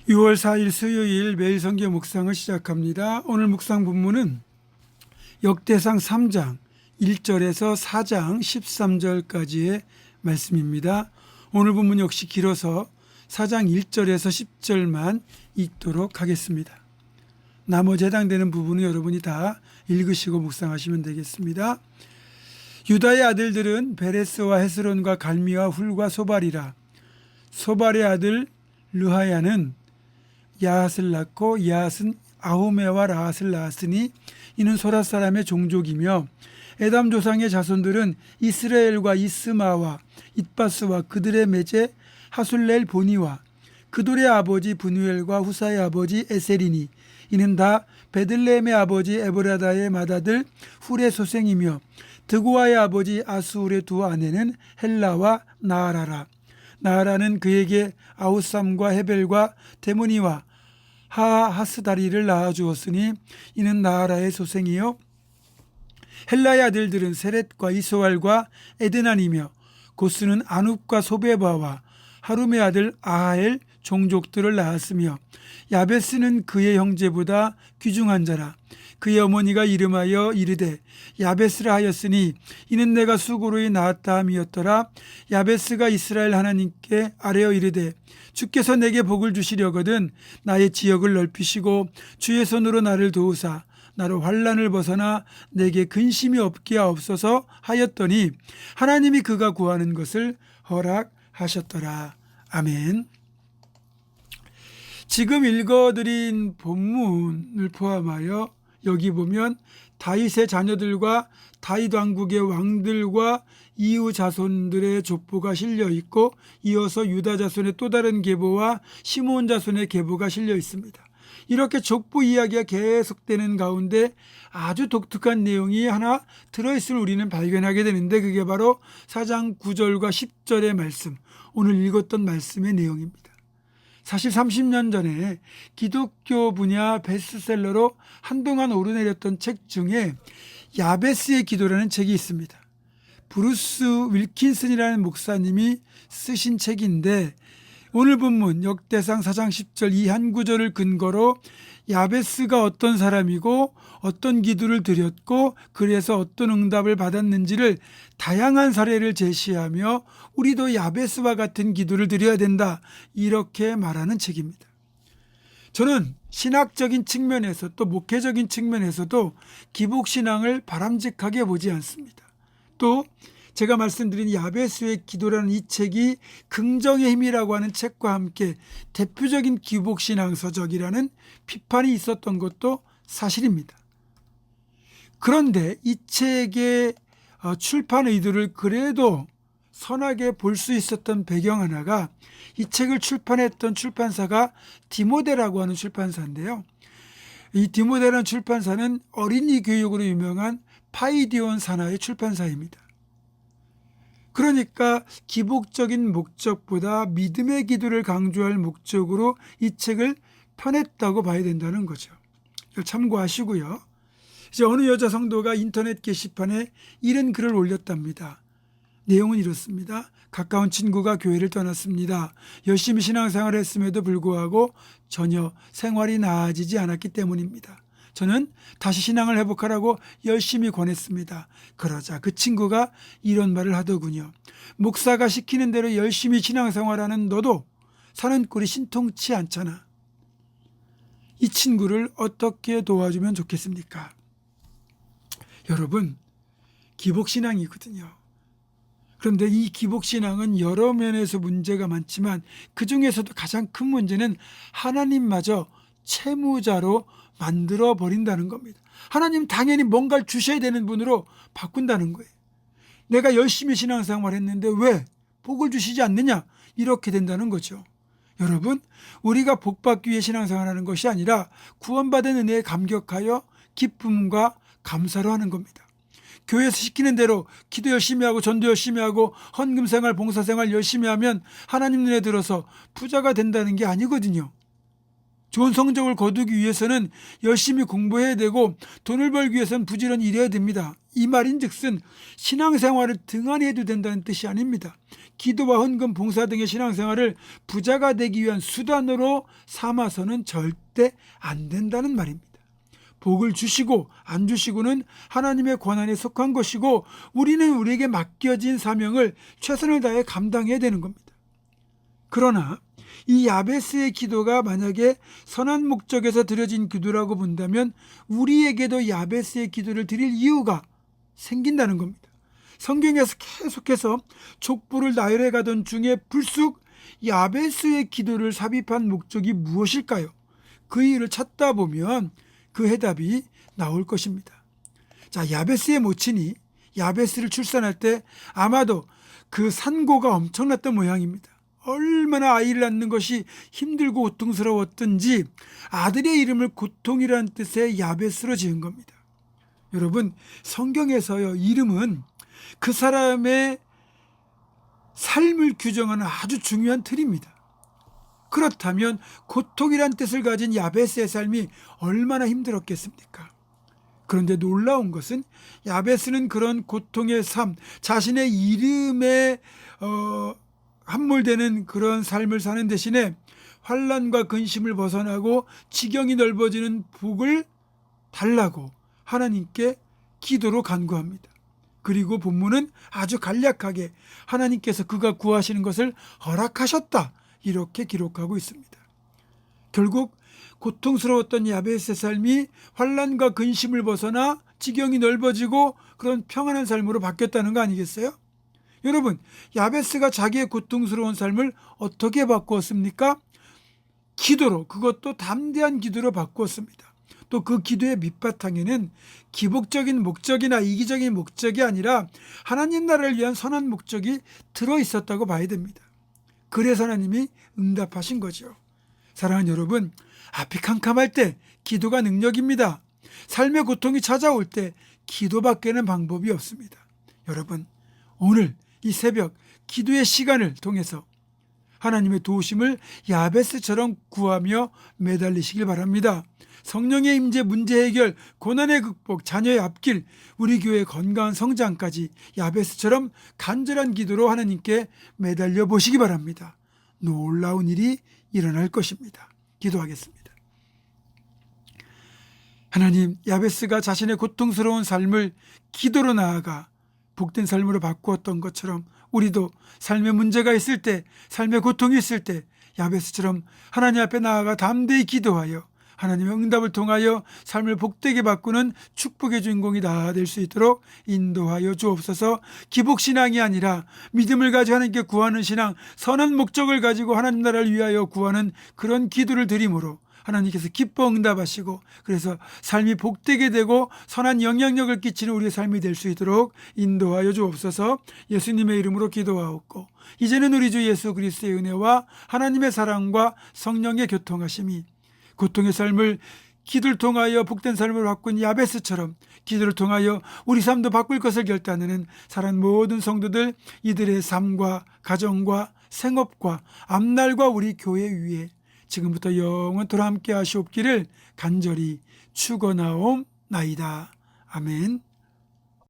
6월 4일 수요일 매일 성경 묵상을 시작합니다. 오늘 묵상 본문은 역대상 3장 1절에서 4장 13절까지의 말씀입니다. 오늘 본문 역시 길어서 4장 1절에서 10절만 읽도록 하겠습니다. 나머지 해당되는 부분은 여러분이 다 읽으시고 묵상하시면 되겠습니다. 유다의 아들들은 베레스와 헤스론과 갈미와 훌과 소발이라. 소발의 아들 르하야는 야핫을 낳고 야핫은 아후메와 라핫을 낳았으니 이는 소라 사람의 종족이며 에담 조상의 자손들은 이스라엘과 이스마와 잇바스와 그들의 매제 하술렐 보니와 그돌의 아버지 분우엘과 후사의 아버지 에셀이니 이는 다 베들레헴의 아버지 에브라다의 맏아들 훌의 소생이며 드고아의 아버지 아수울의 두 아내는 헬라와 나아라라. 나아라는 그에게 아우삼과 헤벨과 데모니와 하하스다리를 낳아주었으니 이는 나아라의 소생이요 헬라의 아들들은 세렛과 이소알과 에드난이며 고스는 아눕과 소베바와 하룸의 아들 아하엘 종족들을 낳았으며 야베스는 그의 형제보다 귀중한 자라. 그의 어머니가 이름하여 이르되 야베스라 하였으니 이는 내가 수고로이 낳았다 함이었더라. 야베스가 이스라엘 하나님께 아뢰어 이르되 주께서 내게 복을 주시려거든 나의 지역을 넓히시고 주의 손으로 나를 도우사 나로 환난을 벗어나 내게 근심이 없게 하옵소서 하였더니 하나님이 그가 구하는 것을 허락하셨더라. 아멘. 지금 읽어드린 본문을 포함하여 여기 보면 다윗의 자녀들과 다윗 왕국의 왕들과 이후 자손들의 족보가 실려 있고 이어서 유다 자손의 또 다른 계보와 시므온 자손의 계보가 실려 있습니다. 이렇게 족보 이야기가 계속되는 가운데 아주 독특한 내용이 하나 들어있을 우리는 발견하게 되는데 그게 바로 4장 9절과 10절의 말씀, 오늘 읽었던 말씀의 내용입니다. 사실 30년 전에 기독교 분야 베스트셀러로 한동안 오르내렸던 책 중에 야베스의 기도라는 책이 있습니다. 브루스 윌킨슨이라는 목사님이 쓰신 책인데 오늘 본문 역대상 4장 10절 이 한 구절을 근거로 야베스가 어떤 사람이고 어떤 기도를 드렸고 그래서 어떤 응답을 받았는지를 다양한 사례를 제시하며 우리도 야베스와 같은 기도를 드려야 된다 이렇게 말하는 책입니다. 저는 신학적인 측면에서 또 목회적인 측면에서도 기복신앙을 바람직하게 보지 않습니다. 또 제가 말씀드린 야베스의 기도라는 이 책이 긍정의 힘이라고 하는 책과 함께 대표적인 기복신앙서적이라는 비판이 있었던 것도 사실입니다. 그런데 이 책의 출판 의도를 그래도 선하게 볼 수 있었던 배경 하나가 이 책을 출판했던 출판사가 디모데라고 하는 출판사인데요. 이 디모데라는 출판사는 어린이 교육으로 유명한 파이디온 산하의 출판사입니다. 그러니까 기복적인 목적보다 믿음의 기도를 강조할 목적으로 이 책을 펴냈다고 봐야 된다는 거죠. 참고하시고요. 이제 어느 여자 성도가 인터넷 게시판에 이런 글을 올렸답니다. 내용은 이렇습니다. 가까운 친구가 교회를 떠났습니다. 열심히 신앙생활을 했음에도 불구하고 전혀 생활이 나아지지 않았기 때문입니다. 저는 다시 신앙을 회복하라고 열심히 권했습니다. 그러자 그 친구가 이런 말을 하더군요. 목사가 시키는 대로 열심히 신앙생활하는 너도 사는 꼴이 신통치 않잖아. 이 친구를 어떻게 도와주면 좋겠습니까? 여러분, 기복신앙이거든요. 그런데 이 기복신앙은 여러 면에서 문제가 많지만 그 중에서도 가장 큰 문제는 하나님마저 채무자로 만들어 버린다는 겁니다. 하나님 당연히 뭔가를 주셔야 되는 분으로 바꾼다는 거예요. 내가 열심히 신앙생활 했는데 왜 복을 주시지 않느냐 이렇게 된다는 거죠. 여러분, 우리가 복받기 위해 신앙생활하는 것이 아니라 구원받은 은혜에 감격하여 기쁨과 감사로 하는 겁니다. 교회에서 시키는 대로 기도 열심히 하고 전도 열심히 하고 헌금생활 봉사생활 열심히 하면 하나님 눈에 들어서 부자가 된다는 게 아니거든요. 좋은 성적을 거두기 위해서는 열심히 공부해야 되고 돈을 벌기 위해서는 부지런히 일해야 됩니다. 이 말인즉슨 신앙생활을 등한히 해도 된다는 뜻이 아닙니다. 기도와 헌금, 봉사 등의 신앙생활을 부자가 되기 위한 수단으로 삼아서는 절대 안 된다는 말입니다. 복을 주시고 안 주시고는 하나님의 권한에 속한 것이고 우리는 우리에게 맡겨진 사명을 최선을 다해 감당해야 되는 겁니다. 그러나 이 야베스의 기도가 만약에 선한 목적에서 드려진 기도라고 본다면 우리에게도 야베스의 기도를 드릴 이유가 생긴다는 겁니다. 성경에서 계속해서 족보를 나열해 가던 중에 불쑥 야베스의 기도를 삽입한 목적이 무엇일까요? 그 이유를 찾다 보면 그 해답이 나올 것입니다. 자, 야베스의 모친이 야베스를 출산할 때 아마도 그 산고가 엄청났던 모양입니다. 얼마나 아이를 낳는 것이 힘들고 고통스러웠던지 아들의 이름을 고통이라는 뜻의 야베스로 지은 겁니다. 여러분, 성경에서요, 이름은 그 사람의 삶을 규정하는 아주 중요한 틀입니다. 그렇다면 고통이란 뜻을 가진 야베스의 삶이 얼마나 힘들었겠습니까? 그런데 놀라운 것은 야베스는 그런 고통의 삶, 자신의 이름에 함몰되는 그런 삶을 사는 대신에 환난과 근심을 벗어나고 지경이 넓어지는 복을 달라고 하나님께 기도로 간구합니다. 그리고 본문은 아주 간략하게 하나님께서 그가 구하시는 것을 허락하셨다, 이렇게 기록하고 있습니다. 결국 고통스러웠던 야베스의 삶이 환난과 근심을 벗어나 지경이 넓어지고 그런 평안한 삶으로 바뀌었다는 거 아니겠어요? 여러분, 야베스가 자기의 고통스러운 삶을 어떻게 바꾸었습니까? 기도로, 그것도 담대한 기도로 바꾸었습니다. 또 그 기도의 밑바탕에는 기복적인 목적이나 이기적인 목적이 아니라 하나님 나라를 위한 선한 목적이 들어있었다고 봐야 됩니다. 그래서 하나님이 응답하신 거죠. 사랑하는 여러분, 앞이 캄캄할 때 기도가 능력입니다. 삶의 고통이 찾아올 때 기도밖에는 방법이 없습니다. 여러분, 오늘 이 새벽 기도의 시간을 통해서 하나님의 도우심을 야베스처럼 구하며 매달리시길 바랍니다. 성령의 임재, 문제 해결, 고난의 극복, 자녀의 앞길, 우리 교회의 건강한 성장까지 야베스처럼 간절한 기도로 하나님께 매달려 보시기 바랍니다. 놀라운 일이 일어날 것입니다. 기도하겠습니다. 하나님, 야베스가 자신의 고통스러운 삶을 기도로 나아가 복된 삶으로 바꾸었던 것처럼 우리도 삶의 문제가 있을 때, 삶의 고통이 있을 때 야베스처럼 하나님 앞에 나아가 담대히 기도하여 하나님의 응답을 통하여 삶을 복되게 바꾸는 축복의 주인공이 다 될 수 있도록 인도하여 주옵소서. 기복신앙이 아니라 믿음을 가지고 하나님께 구하는 신앙, 선한 목적을 가지고 하나님 나라를 위하여 구하는 그런 기도를 드림으로 하나님께서 기뻐 응답하시고 그래서 삶이 복되게 되고 선한 영향력을 끼치는 우리의 삶이 될 수 있도록 인도하여 주옵소서. 예수님의 이름으로 기도하옵고 이제는 우리 주 예수 그리스도의 은혜와 하나님의 사랑과 성령의 교통하심이 고통의 삶을 기도를 통하여 복된 삶을 바꾼 야베스처럼 기도를 통하여 우리 삶도 바꿀 것을 결단하는 사랑하는 모든 성도들, 이들의 삶과 가정과 생업과 앞날과 우리 교회 위에 지금부터 영원토록 함께 하시옵기를 간절히 축원하옵나이다. 아멘.